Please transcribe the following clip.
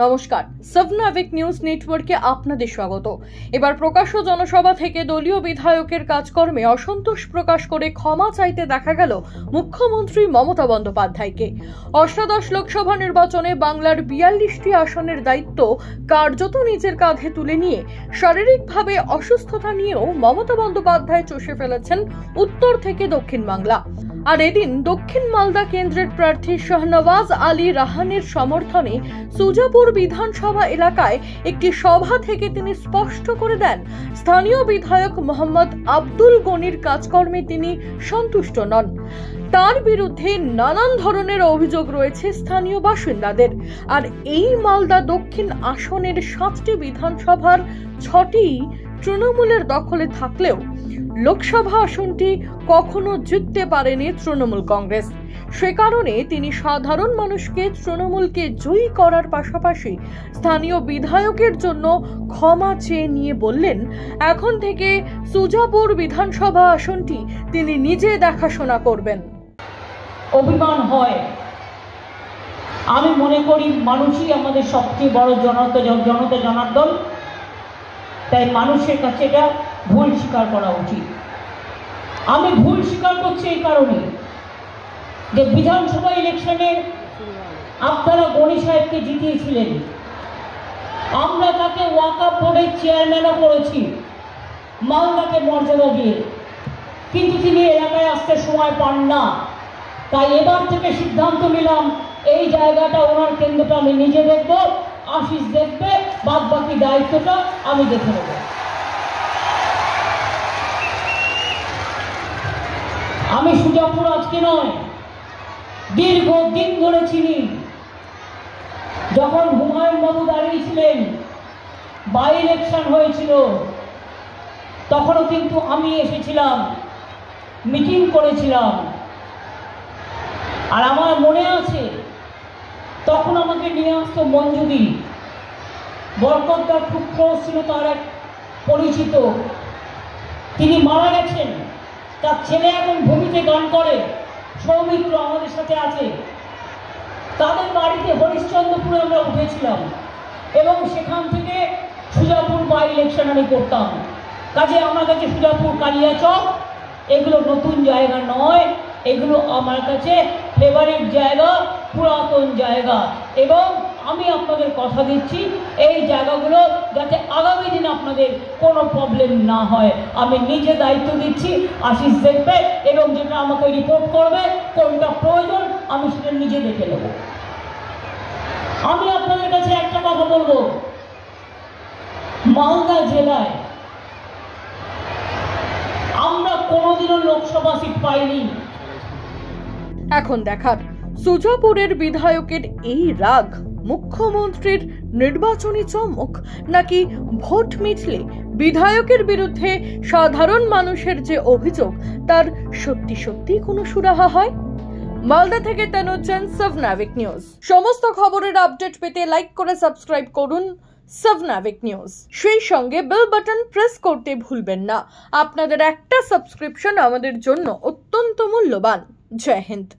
নমস্কার, সাবনাভিক নিউজ নেটওয়ার্কে আপনাদের স্বাগত। এবার প্রকাশ্য জনসভা থেকে দলীয় বিধায়কের কাজকর্মে অসন্তোষ প্রকাশ করে ক্ষমা চাইতে দেখা গেল মুখ্যমন্ত্রী মমতা বন্দ্যোপাধ্যায়কে। অষ্টাদশ লোকসভা নির্বাচনে বাংলার 42টি আসনের দায়িত্ব কার্যত নিজের কাঁধে তুলে নিয়ে শারীরিকভাবে অসুস্থতা নিয়েও মমতা বন্দ্যোপাধ্যায় চষে ফেলেছেন উত্তর থেকে দক্ষিণ বাংলা। আর এদিন দক্ষিণ মালদা কেন্দ্রের প্রার্থী শাহনওয়াজ আলী রাহানের সমর্থনে সুজাপুর বিধানসভা এলাকায় একটি সভা থেকে তিনি স্পষ্ট করে দেন, স্থানীয় বিধায়ক মোহাম্মদ আব্দুল গনির কাজকর্মে তিনি সন্তুষ্ট নন। তার বিরুদ্ধে নানান ধরনের অভিযোগ রয়েছে স্থানীয় বাসিন্দাদের। আর এই মালদা দক্ষিণ আসনের 7টি বিধানসভার 6টি তৃণমূলের দখলে থাকলেও লোকসভা আসনটি কখনো জিততে পারেনি তৃণমূল কংগ্রেস। সে কারণে তিনি সাধারণ মানুষকে তৃণমূলকে জয়ী করার পাশাপাশি স্থানীয় বিধায়কের জন্য ক্ষমা চেয়ে নিয়ে বললেন, এখন থেকে সুজাপুর বিধানসভা আসনটি তিনি নিজে দেখাশোনা করবেন। অভিমান হয়, আমি মনে করি মানুষই আমাদের সবচেয়ে বড় জনতা জনার্দন। তাই মানুষের কাছে এটা ভুল স্বীকার করা উচিত। আমি ভুল স্বীকার করছি এই কারণে যে বিধানসভা ইলেকশনে আপনারা গনি সাহেবকে জিতিয়েছিলেন, আমরা তাকে ওয়াকআপ বোর্ডের চেয়ারম্যানও করেছি মালদাকে মর্যাদা দিয়ে, কিন্তু তিনি এলাকায় আসতে সময় পান না। তাই এবার থেকে সিদ্ধান্ত নিলাম এই জায়গাটা ওনার কেন্দ্রটা আমি নিজে দেখব, আশিস দেখবে, বাদ বাকি দায়িত্বটা আমি দেখে নেব। আমি সুজাপুর আজকে নয়, দীর্ঘদিন ধরে চিনি। যখন হুমায়ুন বাবু দাঁড়িয়েছিলেন, বাই ইলেকশন হয়েছিল, তখনও কিন্তু আমি এসেছিলাম, মিটিং করেছিলাম। আর আমার মনে আছে তখন আমাকে নিয়ে আসতো মঞ্জুদি, বরকতদার খুব ক্লোজ ছিল, তার এক পরিচিত, তিনি মারা গেছেন। তার ছেলে এখন ভূমিতে গান করে, সৌমিত্র আমাদের সাথে আছে। তাদের বাড়িতে হরিশ্চন্দ্রপুরে আমরা উঠেছিলাম এবং সেখান থেকে সুজাপুর বাই ইলেকশন আমি করতাম। কাজে আমার কাছে সুজাপুর, কালিয়াচক এগুলো নতুন জায়গা নয়, এগুলো আমার কাছে ফেভারিট জায়গা, পুরাতন জায়গা। এবং আমি আপনাদের কথা দিচ্ছি এই জায়গাগুলো যাতে আগামী দিন আপনাদের কোনো প্রবলেম না হয়, আমি নিজে দায়িত্ব দিচ্ছি। আশিস দেখবে এবং যেটা আমাকে রিপোর্ট করবে, কোনটা প্রয়োজন আমি সেটা নিজে দেখে নেব। আমি আপনাদের কাছে একটা কথা বলবো, মালদা জেলায় আমরা কোনোদিনও লোকসভা সিট পাইনি। এখন দেখার সুজাপুরের বিধায়কের এই রাগ মুখ্যমন্ত্রীর নির্বাচনী চমক, নাকি ভোট মিটলে বিধায়কের বিরুদ্ধে সাধারণ মানুষের যে অভিযোগ তার সত্যি সত্যি কোনো সুরাহা হয়। মালদা থেকে তানুজান, সাবনাভিক নিউজ। সমস্ত খবরের আপডেট পেতে লাইক করে সাবস্ক্রাইব করুন সাবনাভিক নিউজ। সেই সঙ্গে বেল বাটন প্রেস করতে ভুলবেন না। আপনাদের একটা সাবস্ক্রিপশন আমাদের জন্য অত্যন্ত মূল্যবান। জয় হিন্দ।